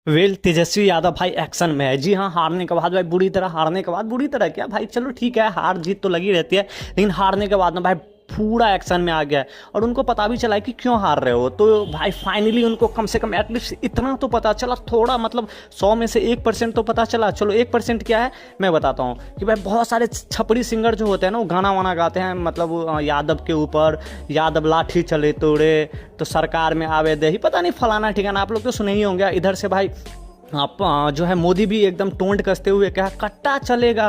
तेजस्वी यादव भाई एक्शन में है। जी हाँ, हारने के बाद भाई बुरी तरह, हारने के बाद बुरी तरह क्या भाई, चलो ठीक है, हार जीत तो लगी रहती है, लेकिन हारने के बाद ना भाई पूरा एक्शन में आ गया है और उनको पता भी चला है कि क्यों हार रहे हो। तो भाई फाइनली उनको कम से कम एटलीस्ट इतना तो पता चला, थोड़ा मतलब 100 में से 1% तो पता चला। चलो 1% क्या है मैं बताता हूँ कि भाई बहुत सारे छपरी सिंगर जो होते हैं ना, वो गाना वाना गाते हैं, मतलब यादव के ऊपर, यादव लाठी चले तोड़े तो सरकार में आवे दे ही, पता नहीं फलाना ठिकाना, आप लोग तो सुने ही होंगे। इधर से भाई आप जो है मोदी भी एकदम टोंट कसते हुए कहा कट्टा चलेगा।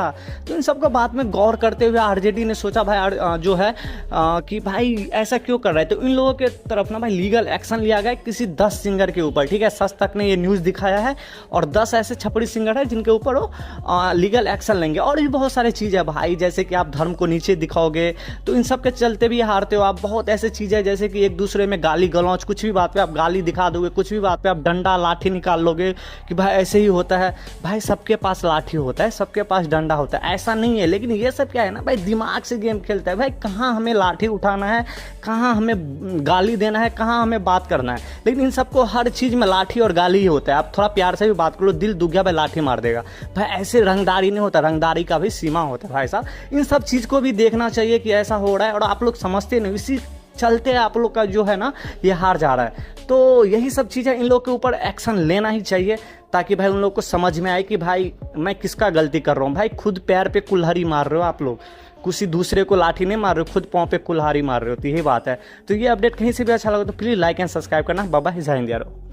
तो इन सब का बात में गौर करते हुए आरजेडी ने सोचा भाई जो है कि भाई ऐसा क्यों कर रहा है। तो इन लोगों के तरफ ना भाई लीगल एक्शन लिया गया किसी 10 सिंगर के ऊपर, ठीक है। सच तक ने ये न्यूज़ दिखाया है और 10 ऐसे छपड़ी सिंगर है जिनके ऊपर वो लीगल एक्शन लेंगे। और भी बहुत सारी चीज़ है भाई, जैसे कि आप धर्म को नीचे दिखाओगे तो इन सब के चलते भी हारते हो आप। बहुत ऐसे चीज़ें जैसे कि एक दूसरे में गाली गलौज, कुछ भी बात पे आप गाली दिखा दोगे, कुछ भी बात पे आप डंडा लाठी निकाल लोगे कि भाई ऐसे ही होता है। भाई सबके पास लाठी होता है, सबके पास डंडा होता है, ऐसा नहीं है। लेकिन ये सब क्या है ना भाई, दिमाग से गेम खेलता है भाई, कहाँ हमें लाठी उठाना है, कहाँ हमें गाली देना है, कहाँ हमें बात करना है। लेकिन इन सबको हर चीज़ में लाठी और गाली ही होता है। आप थोड़ा प्यार से भी बात करो, दिल दुख गया भाई लाठी मार देगा। भाई ऐसे रंगदारी नहीं होता, रंगदारी का भी सीमा होता है भाई साहब। इन सब चीज़ को भी देखना चाहिए कि ऐसा हो रहा है और आप लोग समझते नहीं, इसी चलते आप लोग का जो है ना ये हार जा रहा है। तो यही सब चीज़ें इन लोग के ऊपर एक्शन लेना ही चाहिए, ताकि भाई उन लोग को समझ में आए कि भाई मैं किसका गलती कर रहा हूँ। भाई खुद पैर पे कुल्हाड़ी मार रहे हो आप लोग, किसी दूसरे को लाठी नहीं मार रहे हो, खुद पाँव पे कुल्हाड़ी मार रहे हो। तो यही बात है। तो ये अपडेट कहीं से भी अच्छा लगा तो प्लीज़ लाइक एंड सब्सक्राइब करना। बाबा जय हिंद यारो।